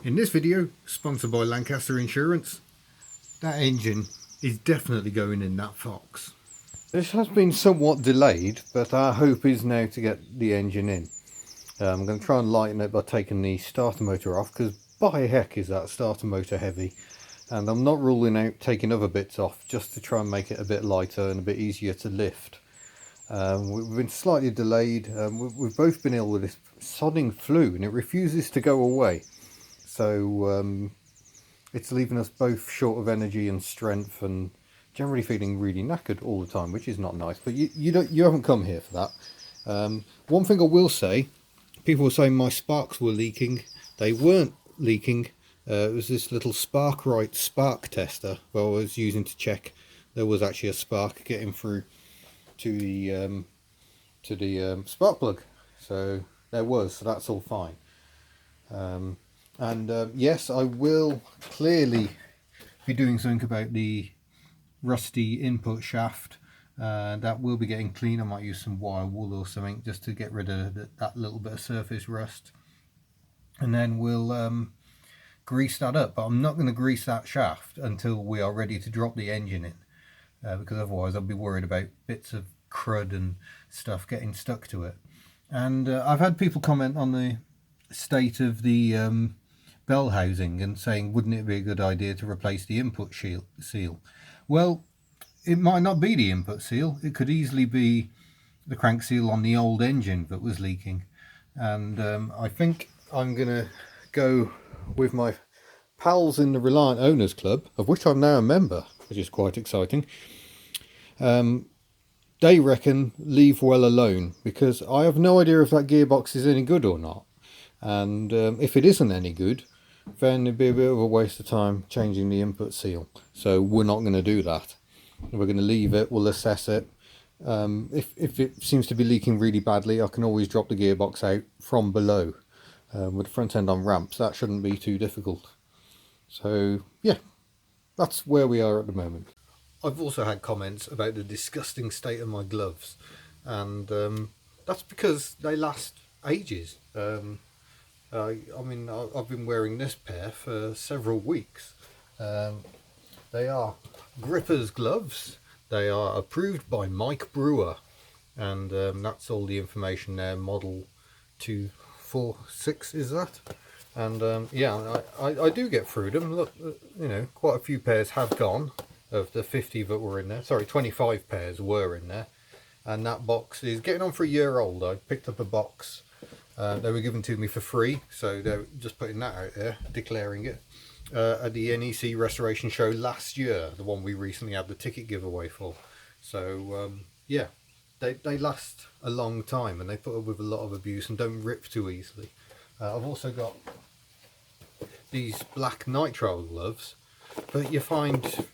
In this video, sponsored by Lancaster Insurance, that engine is definitely going in that Fox. This has been somewhat delayed, but our hope is now to get the engine in. I'm going to try and lighten it by taking the starter motor off, because by heck is that starter motor heavy. And I'm not ruling out taking other bits off just to try and make it a bit lighter and a bit easier to lift. We've been slightly delayed. We've both been ill with this sodding flu and it refuses to go away. So it's leaving us both short of energy and strength and generally feeling really knackered all the time, which is not nice. But you haven't come here for that. One thing I will say, people were saying my sparks were leaking. They weren't leaking. It was this little Sparkrite spark tester I was using to check there was actually a spark getting through to the spark plug. So there was, so that's all fine. Yes, I will clearly be doing something about the rusty input shaft. That will be getting clean. I might use some wire wool or something just to get rid of that little bit of surface rust. And then we'll grease that up. But I'm not going to grease that shaft until we are ready to drop the engine in. Because otherwise I'll be worried about bits of crud and stuff getting stuck to it. And I've had people comment on the state of the bell housing and saying, wouldn't it be a good idea to replace the input seal? Well, it might not be the input seal. It could easily be the crank seal on the old engine that was leaking. And I think I'm going to go with my pals in the Reliant Owners Club, of which I'm now a member, which is quite exciting. They reckon leave well alone, because I have no idea if that gearbox is any good or not. And if it isn't any good, then it'd be a bit of a waste of time changing the input seal. So we're not going to do that. We're going to leave it, we'll assess it. If it seems to be leaking really badly, I can always drop the gearbox out from below. With the front end on ramps, that shouldn't be too difficult. So yeah, that's where we are at the moment. I've also had comments about the disgusting state of my gloves, and that's because they last ages. I mean, I've been wearing this pair for several weeks. They are Grippers gloves. They are approved by Mike Brewer, and that's all the information there. Model 246 is that? And yeah, I do get through them. Look, you know, quite a few pairs have gone of the 50 that were in there. Sorry, 25 pairs were in there, and that box is getting on for a year old. I picked up a box. They were given to me for free, so they're just putting that out there, declaring it, at the NEC Restoration Show last year, the one we recently had the ticket giveaway for. So yeah, they last a long time, and they put up with a lot of abuse and don't rip too easily. I've also got these black nitrile gloves, but you find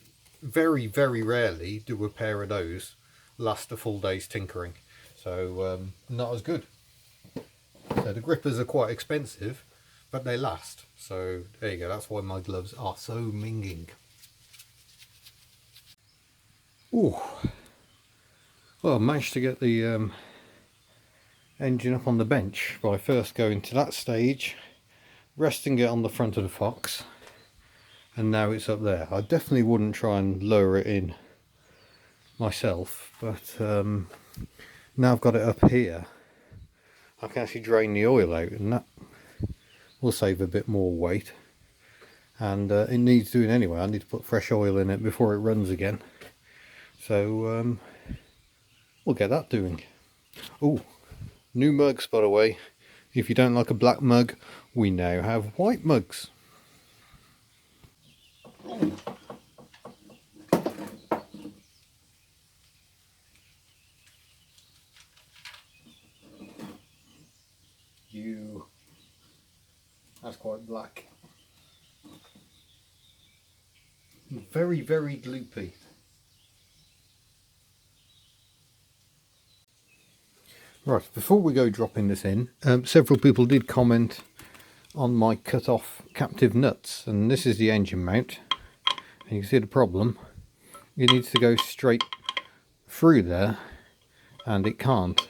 very, very rarely do a pair of those last a full day's tinkering. So not as good. So the grippers are quite expensive, but they last. So there you go, that's why my gloves are so minging. Ooh. Well, I managed to get the engine up on the bench by first going to that stage, resting it on the front of the Fox, and now it's up there. I definitely wouldn't try and lower it in myself, but now I've got it up here, I can actually drain the oil out, and that will save a bit more weight. And it needs doing anyway. I need to put fresh oil in it before it runs again. So we'll get that doing. Oh, new mugs, by the way. If you don't like a black mug, we now have white mugs. That's quite black. Very, very gloopy. Right, before we go dropping this in, several people did comment on my cut off captive nuts, and this is the engine mount, and you can see the problem. It needs to go straight through there, and it can't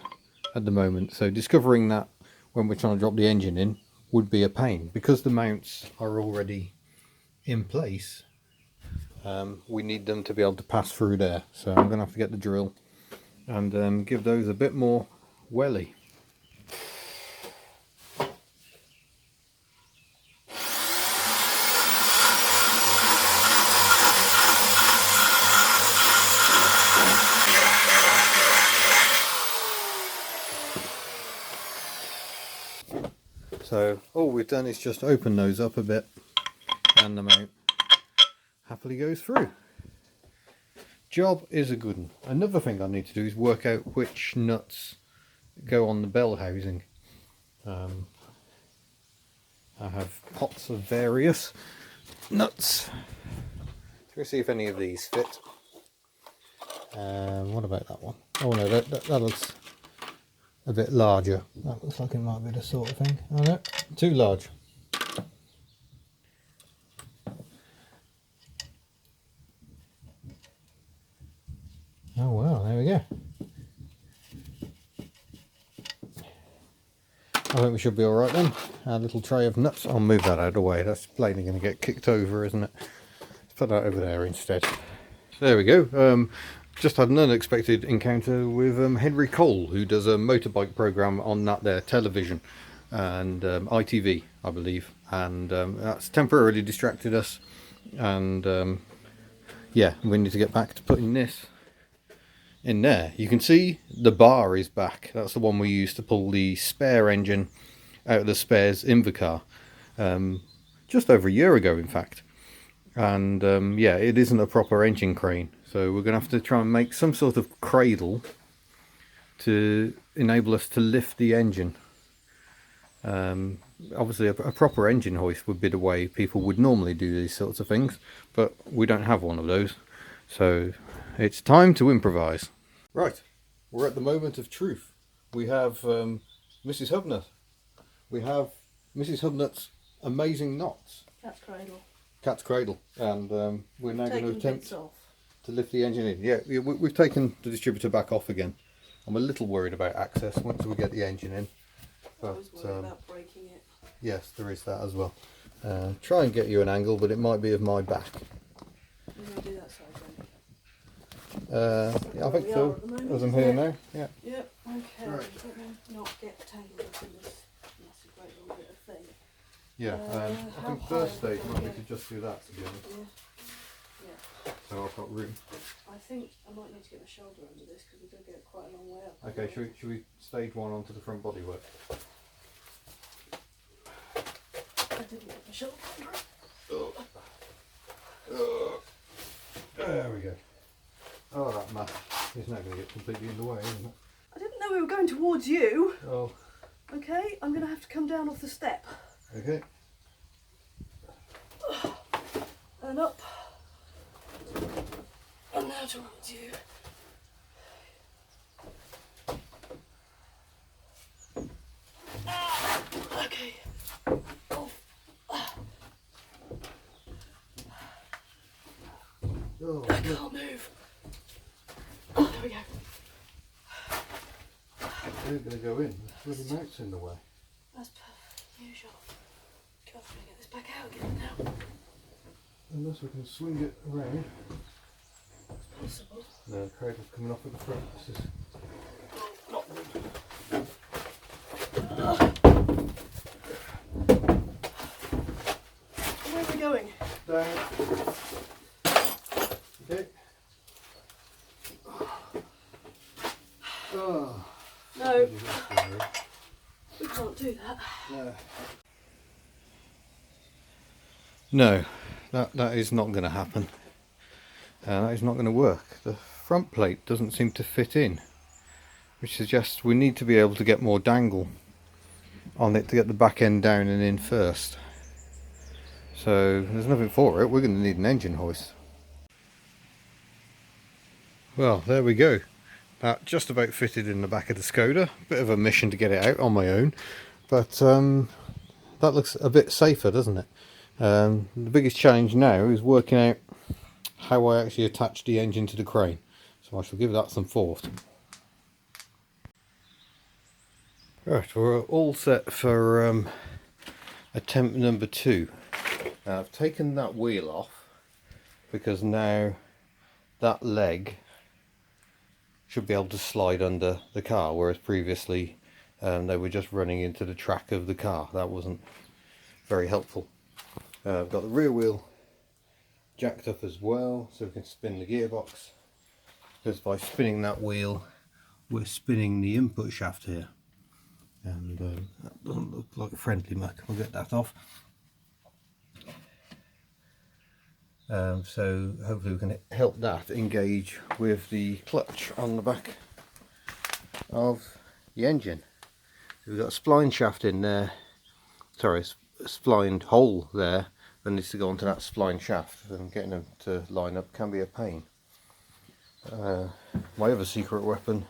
at the moment. So discovering that when we're trying to drop the engine in, would be a pain. Because the mounts are already in place, we need them to be able to pass through there. So I'm going to have to get the drill and give those a bit more welly. So all we've done is just open those up a bit and the mount happily goes through. Job is a good one. Another thing I need to do is work out which nuts go on the bell housing. I have pots of various nuts. Let's see if any of these fit. What about that one? Oh no, that looks a bit larger. That looks like it might be the sort of thing. Oh no, too large. Oh well, there we go. I think we should be alright then. Our little tray of nuts. I'll move that out of the way. That's plainly going to get kicked over, isn't it? Let's put that over there instead. There we go. Just had an unexpected encounter with Henry Cole, who does a motorbike program on that there television and ITV, I believe, and that's temporarily distracted us. And yeah, we need to get back to putting this in there. You can see the bar is back. That's the one we used to pull the spare engine out of the spares Invacar just over a year ago, in fact. And yeah, it isn't a proper engine crane. So we're going to have to try and make some sort of cradle to enable us to lift the engine. Obviously a proper engine hoist would be the way people would normally do these sorts of things, but we don't have one of those. So it's time to improvise. Right, we're at the moment of truth. We have Mrs. Hubnut. We have Mrs. Hubnut's amazing knots. Cat's cradle. Cat's cradle. And we're now going to attempt to lift the engine in. Yeah, we've taken the distributor back off again. I'm a little worried about access once we get the engine in. But, I was worried about breaking it. Yes, there is that as well. Try and get you an angle, but it might be of my back. We're going to do that side then. Yeah, I think so. As I'm here now. Yeah. Yep, okay. Right. Let me not get tangled up in this massive great little bit of thing. Yeah, I think first stage might be to just do that, to be honest. Yeah. Yeah. So I've got room. I think I might need to get my shoulder under this because we do get quite a long way up. Okay, should we stage one onto the front bodywork? I didn't get my shoulder under it. There we go. Oh, that mat is now going to get completely in the way, isn't it? I didn't know we were going towards you. Oh. Okay, I'm going to have to come down off the step. Okay. And up. And now towards you. Okay. Oh, I can't move. Oh, there we go. They're going to go in. The bloody mount's in the way. That's usual. God, I'm going to get this back out again now. Unless we can swing it around. It's possible. No, the cradle's coming off at the front. This is not good. Where are we going? Down. Okay. Oh. No. We can't do that. No. No, that is not going to happen. That is not going to work. The front plate doesn't seem to fit in, which suggests we need to be able to get more dangle on it to get the back end down and in first. So there's nothing for it. We're going to need an engine hoist. Well, there we go. That just about fitted in the back of the Skoda. Bit of a mission to get it out on my own, but that looks a bit safer, doesn't it? The biggest challenge now is working out how I actually attach the engine to the crane. So I shall give that some thought. Right, we're all set for attempt number 2. Now I've taken that wheel off because now that leg should be able to slide under the car, whereas previously they were just running into the track of the car. That wasn't very helpful. I've got the rear wheel jacked up as well so we can spin the gearbox, because by spinning that wheel we're spinning the input shaft here, and that doesn't look like a friendly muck. We'll get that off. So hopefully we can help that engage with the clutch on the back of the engine. So we've got a spline shaft in there, sorry, a splined hole there that needs to go onto that spline shaft, and getting them to line up can be a pain. My other secret weapon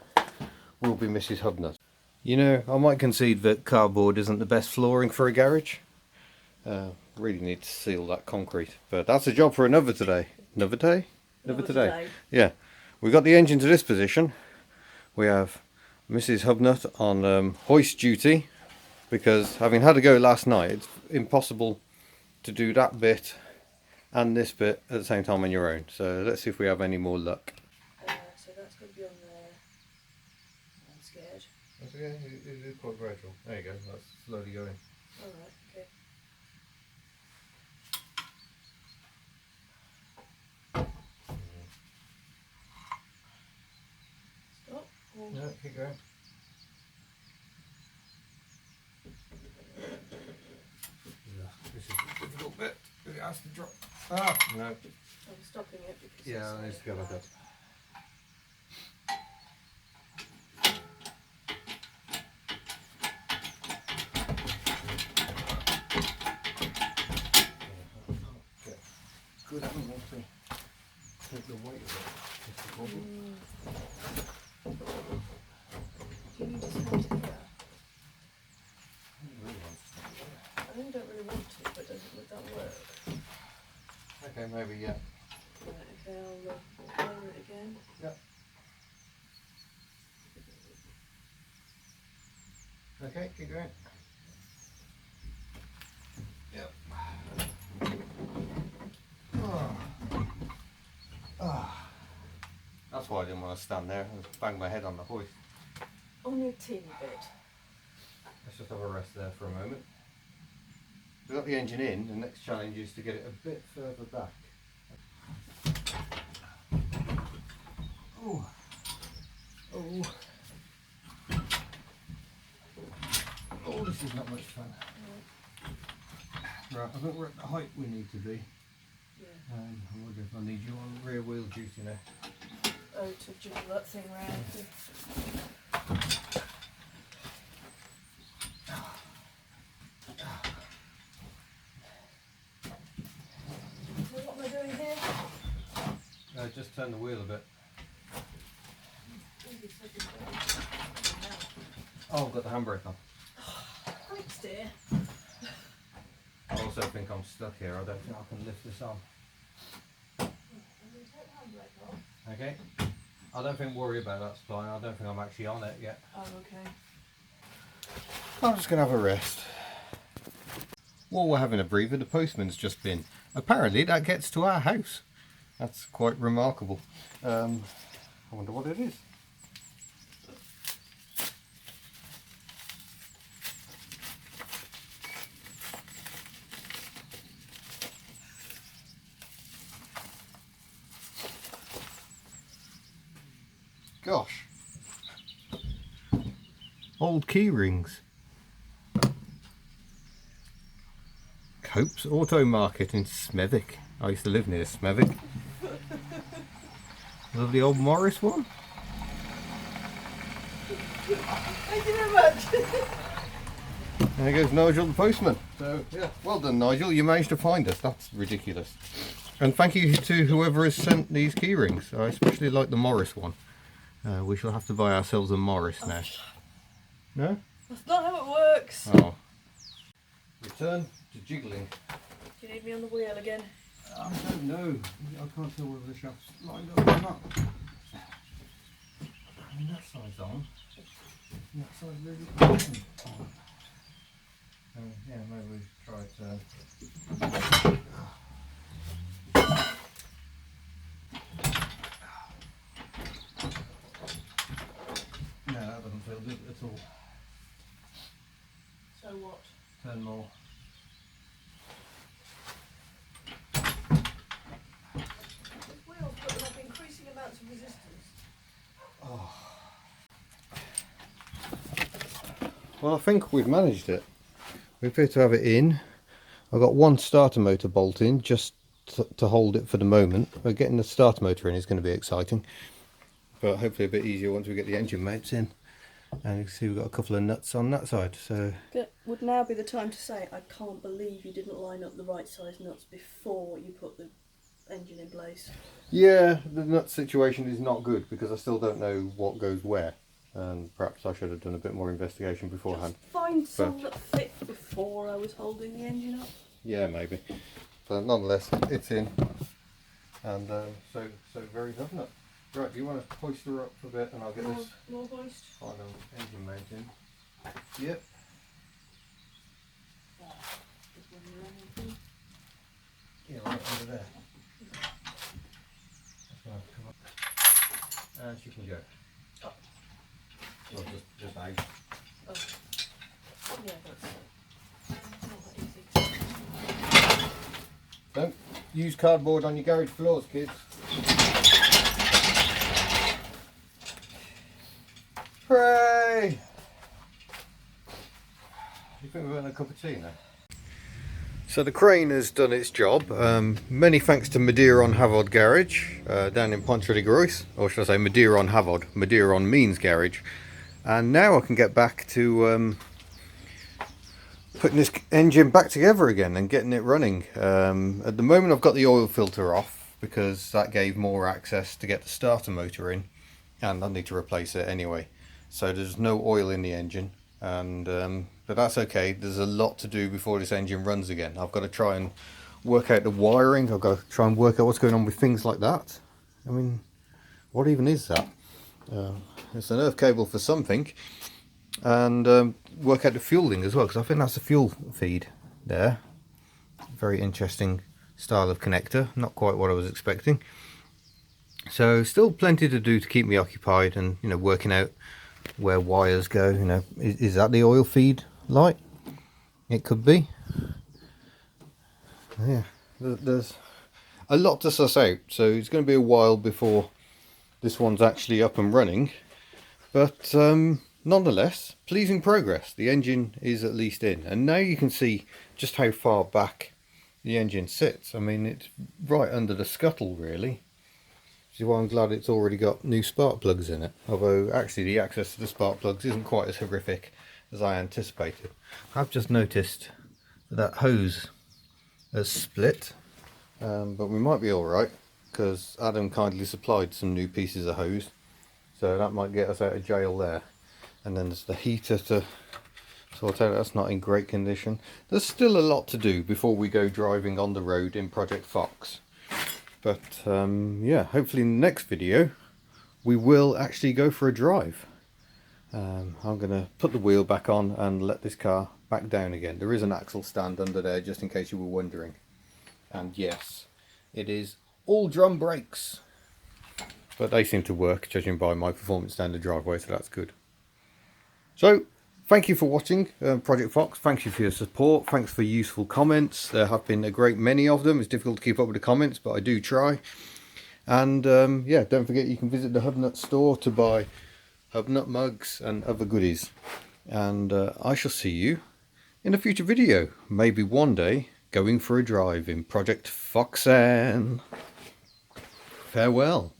will be Mrs. Hubnut. You know, I might concede that cardboard isn't the best flooring for a garage. Really need to seal that concrete, but that's a job for another day. Another day? Another today. Yeah, we got the engine to this position. We have Mrs. Hubnut on hoist duty, because having had a go last night, it's impossible to do that bit and this bit at the same time on your own. So let's see if we have any more luck. So that's going to be on there. I'm scared. That's okay, it is quite gradual. There you go, that's slowly going. Alright, okay. Stop. Hold. No, keep going. This is a difficult bit. It has to drop. Ah, no. I'm stopping it because Yeah, it needs to go like that. Good angle to take the weight of it. That's the problem. Do you need to hold it here? I really don't really want to, but would that work? Okay, maybe, yeah. Right, okay, I'll lower it again. Yeah. Okay, keep going. Yep. That's why I didn't want to stand there and bang my head on the hoist. Only a teeny bit. Let's just have a rest there for a moment. We've got the engine in. The next challenge is to get it a bit further back. Oh. Oh. Oh, this is not much fun. Right, I think we're at the height we need to be. Yeah. I wonder if I need you on rear wheel duty now. Oh, to jiggle that thing round. So what am I doing here? Just turn the wheel a bit. Oh, I've got the handbrake on. Thanks, dear. I also think I'm stuck here. I don't think I can lift this on. Okay. I don't think worry about that spline. I don't think I'm actually on it yet. Oh, okay. I'm just going to have a rest. While we're having a breather, the postman's just been. Apparently that gets to our house. That's quite remarkable. I wonder what it is. Gosh. Old key rings. Cope's Auto Market in Smethwick. I used to live near Smethwick. Lovely old Morris one. Thank you very much. There goes Nigel the postman. So yeah, well done Nigel, you managed to find us. That's ridiculous. And thank you to whoever has sent these key rings. I especially like the Morris one. We shall have to buy ourselves a Morris now. No? That's not how it works. Oh. Return to jiggling. Do you need me on the wheel again? I don't know. I can't tell whether the shaft's lined up or not. I mean, that side's on. And that side's really on. yeah, maybe we try to. No, that doesn't feel good at all. So what? Turn more. These wheels put them up increasing amounts of resistance. Oh. Well, I think we've managed it. We appear to have it in. I've got one starter motor bolt in just to hold it for the moment. But getting the starter motor in is going to be exciting. But hopefully a bit easier once we get the engine mounts in. And you can see we've got a couple of nuts on that side. So That would now be the time to say, I can't believe you didn't line up the right size nuts before you put the engine in place. yeah, the nut situation is not good because I still don't know what goes where. And perhaps I should have done a bit more investigation beforehand. Just find some that fit before I was holding the engine up. Yeah, maybe. But nonetheless, it's in. And so very definite. Right, do you want to hoist her up a bit and I'll get this More hoist. final engine mount in? Yep. Yeah, right under there. That's going to come up. And she can go. Oh. Well, just out. Oh. Yeah, that's not that easy. Don't use cardboard on your garage floors, kids. Hooray! You think we're having a cup of tea now? So the crane has done its job. Many thanks to Madeiron Havod Garage down in Pontrhydygroes, or should I say Madeiron Havod. Madeiron means garage. And now I can get back to putting this engine back together again and getting it running. At the moment I've got the oil filter off because that gave more access to get the starter motor in, and I need to replace it anyway. So there's no oil in the engine, and but that's okay. There's a lot to do before this engine runs again. I've got to try and work out the wiring. I've got to try and work out what's going on with things like that. I mean, what even is that? It's an earth cable for something, and work out the fueling as well, because I think that's the fuel feed there. Very interesting style of connector, not quite what I was expecting. So still plenty to do to keep me occupied, and you know, working out where wires go. You know, is that the oil feed light? It could be. Yeah, there's a lot to suss out, so it's going to be a while before this one's actually up and running, but nonetheless, pleasing progress. The engine is at least in, and now you can see just how far back the engine sits. I mean, it's right under the scuttle really, which is why I'm glad it's already got new spark plugs in it, although actually the access to the spark plugs isn't quite as horrific as I anticipated. I've just noticed that hose has split, but we might be alright because Adam kindly supplied some new pieces of hose, so that might get us out of jail there. And then there's the heater to sort out. That's not in great condition. There's still a lot to do before we go driving on the road in Project Fox, but yeah, hopefully in the next video we will actually go for a drive. I'm going to put the wheel back on and let this car back down again. There is an axle stand under there, just in case you were wondering. And yes, it is all drum brakes, but they seem to work judging by my performance down the driveway, so that's good. So thank you for watching Project Fox. Thank you for your support. Thanks for useful comments. There have been a great many of them. It's difficult to keep up with the comments, but I do try. And yeah, don't forget you can visit the Hubnut store to buy Hubnut mugs and other goodies. And I shall see you in a future video, maybe one day going for a drive in Project Foxen. Farewell.